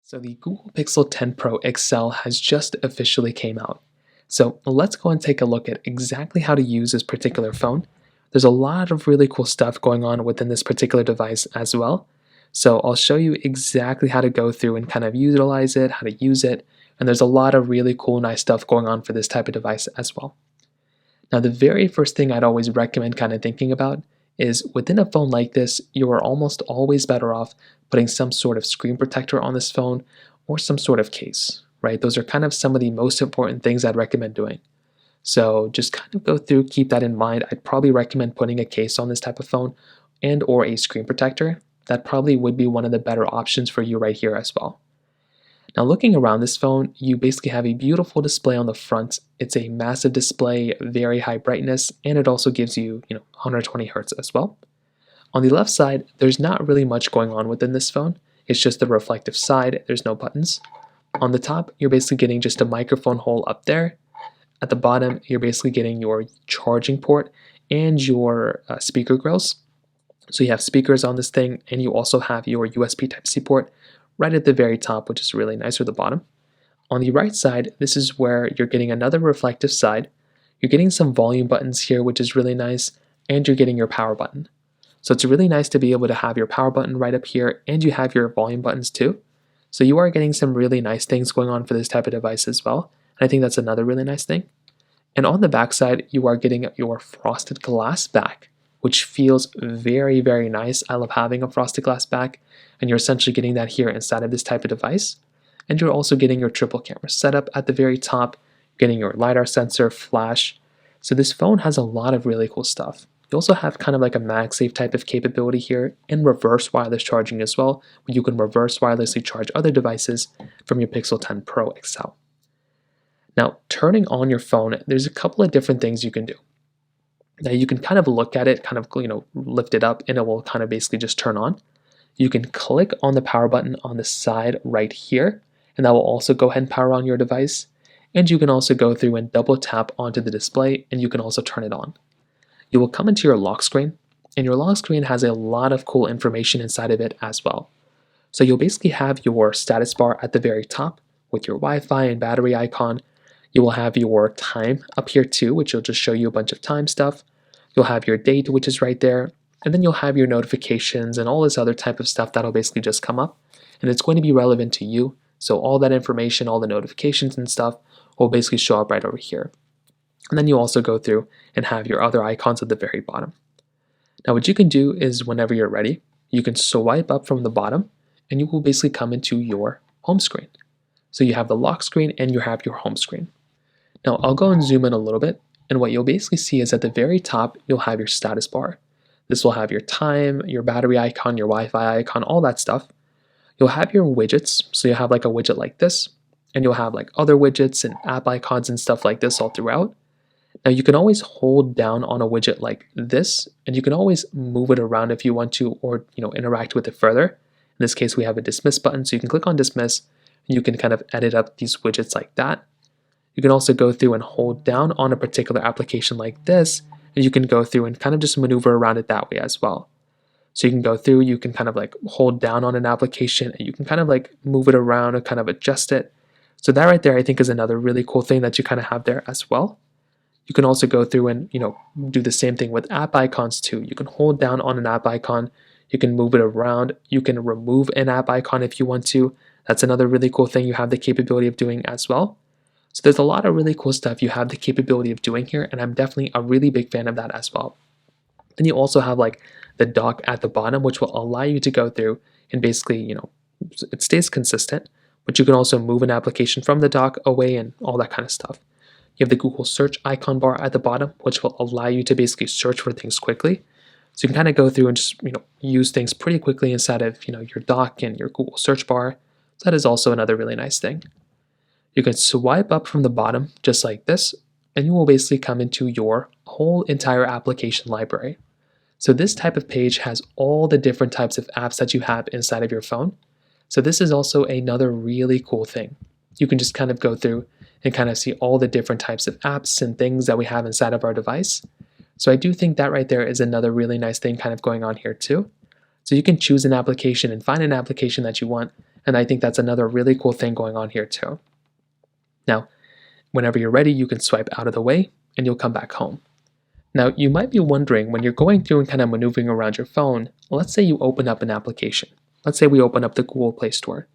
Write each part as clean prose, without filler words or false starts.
So the Google Pixel 10 Pro XL has just officially came out. So let's go and take a look at exactly how to use this particular phone. There's a lot of really cool stuff going on within this particular device as well. So I'll show you exactly how to go through and kind of utilize it, how to use it, and there's a lot of really cool, nice stuff going on for this type of device as well. Now, the very first thing I'd always recommend kind of thinking about is within a phone like this, you are almost always better off putting some sort of screen protector on this phone or some sort of case, right? Those are kind of some of the most important things I'd recommend doing. So just kind of go through, keep that in mind. I'd probably recommend putting a case on this type of phone and or a screen protector. That probably would be one of the better options for you right here as well. Now looking around this phone, you basically have a beautiful display on the front. It's a massive display, very high brightness, and it also gives you, 120 hertz as well. On the left side, there's not really much going on within this phone. It's just the reflective side, there's no buttons. On the top, you're basically getting just a microphone hole up there. At the bottom, you're basically getting your charging port and your speaker grills. So you have speakers on this thing, and you also have your USB Type-C port right at the very top, which is really nice, or the bottom. On the right side, this is where you're getting another reflective side. You're getting some volume buttons here, which is really nice, and you're getting your power button. So it's really nice to be able to have your power button right up here, and you have your volume buttons too. So you are getting some really nice things going on for this type of device as well. And I think that's another really nice thing. And on the back side, you are getting your frosted glass back, which feels very, very nice. I love having a frosted glass back, and you're essentially getting that here inside of this type of device. And you're also getting your triple camera setup at the very top, getting your LiDAR sensor, flash. So this phone has a lot of really cool stuff. You also have kind of like a MagSafe type of capability here and reverse wireless charging as well, where you can reverse wirelessly charge other devices from your Pixel 10 Pro XL. Now, turning on your phone, there's a couple of different things you can do. Now you can kind of look at it, kind of lift it up, and it will kind of basically just turn on. You can click on the power button on the side right here, and that will also go ahead and power on your device. And you can also go through and double tap onto the display, and you can also turn it on. You will come into your lock screen, and your lock screen has a lot of cool information inside of it as well. So you'll basically have your status bar at the very top with your Wi-Fi and battery icon. You will have your time up here too, which will just show you a bunch of time stuff. You'll have your date, which is right there. And then you'll have your notifications and all this other type of stuff that'll basically just come up. And it's going to be relevant to you. So all that information, all the notifications and stuff will basically show up right over here. And then you also go through and have your other icons at the very bottom. Now what you can do is whenever you're ready, you can swipe up from the bottom and you will basically come into your home screen. So you have the lock screen and you have your home screen. Now I'll go and zoom in a little bit, and what you'll basically see is at the very top, you'll have your status bar. This will have your time, your battery icon, your Wi-Fi icon, all that stuff. You'll have your widgets, so you'll have like a widget like this, and you'll have like other widgets and app icons and stuff like this all throughout. Now you can always hold down on a widget like this, and you can always move it around if you want to, or interact with it further. In this case, we have a dismiss button, so you can click on dismiss, and you can kind of edit up these widgets like that. You can also go through and hold down on a particular application like this, and you can go through and kind of just maneuver around it that way as well. So you can go through, you can kind of like hold down on an application, and you can kind of like move it around and kind of adjust it. So that right there I think is another really cool thing that you kind of have there as well. You can also go through and do the same thing with app icons too. You can hold down on an app icon, you can move it around, you can remove an app icon if you want to. That's another really cool thing you have the capability of doing as well. So there's a lot of really cool stuff you have the capability of doing here, and I'm definitely a really big fan of that as well. Then you also have like the dock at the bottom, which will allow you to go through and basically, it stays consistent, but you can also move an application from the dock away and all that kind of stuff. You have the Google search icon bar at the bottom, which will allow you to basically search for things quickly. So you can kind of go through and just, use things pretty quickly inside of, your dock and your Google search bar. So that is also another really nice thing. You can swipe up from the bottom just like this, and you will basically come into your whole entire application library. So this type of page has all the different types of apps that you have inside of your phone. So this is also another really cool thing. You can just kind of go through and kind of see all the different types of apps and things that we have inside of our device. So I do think that right there is another really nice thing kind of going on here too. So you can choose an application and find an application that you want, And I think that's another really cool thing going on here too. Now, whenever you're ready, you can swipe out of the way and you'll come back home. Now, you might be wondering, when you're going through and kind of maneuvering around your phone, let's say you open up an application. Let's say we open up the Google Play Store.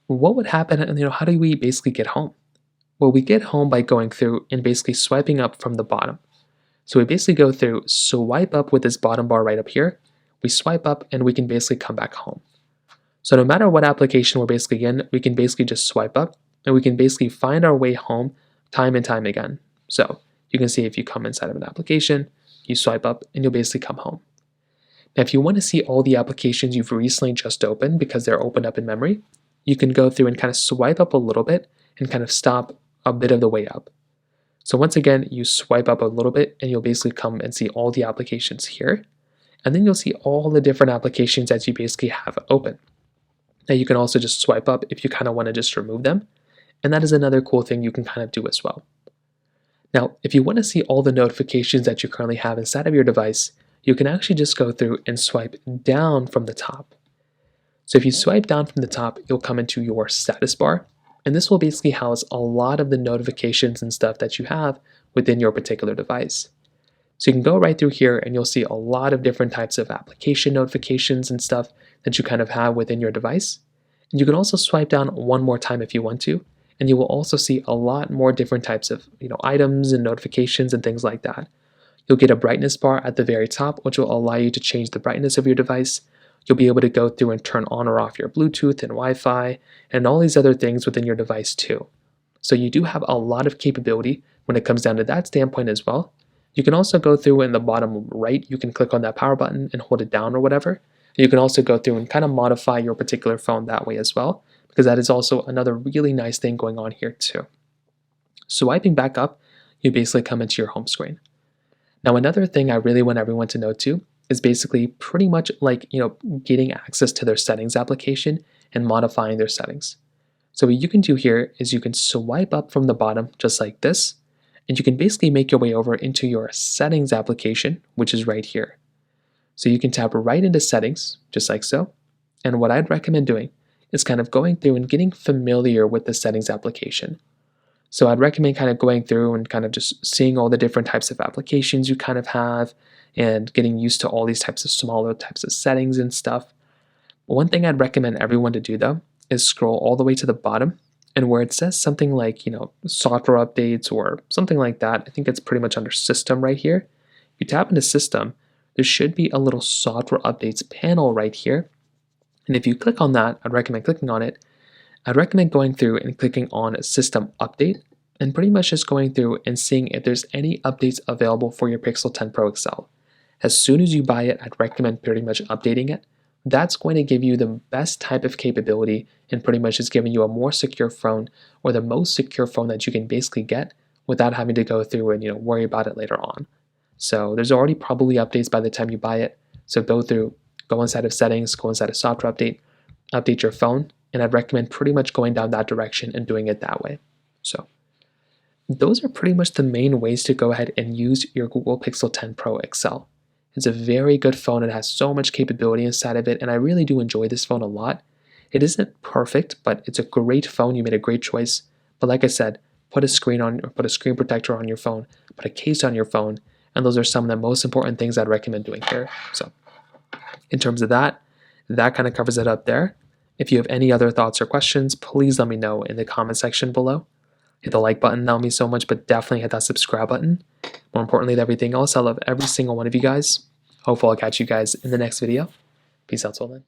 What would happen, and how do we basically get home? Well, we get home by going through and basically swiping up from the bottom. So we basically go through, swipe up with this bottom bar right up here. We swipe up and we can basically come back home. So no matter what application we're basically in, we can basically just swipe up and we can basically find our way home time and time again. So you can see if you come inside of an application, you swipe up and you'll basically come home. Now, if you want to see all the applications you've recently just opened because they're opened up in memory, you can go through and kind of swipe up a little bit and kind of stop a bit of the way up. So once again, you swipe up a little bit and you'll basically come and see all the applications here. And then you'll see all the different applications that you basically have open. Now you can also just swipe up if you kind of want to just remove them. And that is another cool thing you can kind of do as well. Now, if you want to see all the notifications that you currently have inside of your device, you can actually just go through and swipe down from the top. So if you swipe down from the top, you'll come into your status bar, and this will basically house a lot of the notifications and stuff that you have within your particular device. So you can go right through here and you'll see a lot of different types of application notifications and stuff that you kind of have within your device. And you can also swipe down one more time if you want to, and you will also see a lot more different types of items and notifications and things like that. You'll get a brightness bar at the very top, which will allow you to change the brightness of your device. You'll be able to go through and turn on or off your Bluetooth and Wi-Fi and all these other things within your device too. So you do have a lot of capability when it comes down to that standpoint as well. You can also go through in the bottom right, you can click on that power button and hold it down or whatever. You can also go through and kind of modify your particular phone that way as well, because that is also another really nice thing going on here too. Swiping back up, you basically come into your home screen. Now, another thing I really want everyone to know too is basically pretty much like, getting access to their settings application and modifying their settings. So what you can do here is you can swipe up from the bottom just like this, and you can basically make your way over into your settings application, which is right here. So you can tap right into settings, just like so. And what I'd recommend doing is kind of going through and getting familiar with the settings application. So I'd recommend kind of going through and kind of just seeing all the different types of applications you kind of have and getting used to all these types of smaller types of settings and stuff. One thing I'd recommend everyone to do though is scroll all the way to the bottom, and where it says something like, software updates or something like that, I think it's pretty much under system right here. If you tap into system, there should be a little software updates panel right here. And if you click on that, I'd recommend clicking on it. I'd recommend going through and clicking on System Update and pretty much just going through and seeing if there's any updates available for your Pixel 10 Pro XL. As soon as you buy it, I'd recommend pretty much updating it. That's going to give you the best type of capability and pretty much is giving you a more secure phone, or the most secure phone that you can basically get without having to go through and worry about it later on. So there's already probably updates by the time you buy it. So go inside of settings, go inside of software update, update your phone, and I'd recommend pretty much going down that direction and doing it that way. So those are pretty much the main ways to go ahead and use your Google Pixel 10 Pro XL. It's a very good phone. It has so much capability inside of it, and I really do enjoy this phone a lot. It isn't perfect, but it's a great phone. You made a great choice. But like I said, put a screen protector on your phone, put a case on your phone, and those are some of the most important things I'd recommend doing here. So in terms of that kind of covers it up there. If you have any other thoughts or questions, please let me know in the comment section below. Hit the like button, that'll mean so much, but definitely hit that subscribe button. More importantly than everything else, I love every single one of you guys. Hopefully I'll catch you guys in the next video. Peace out till then.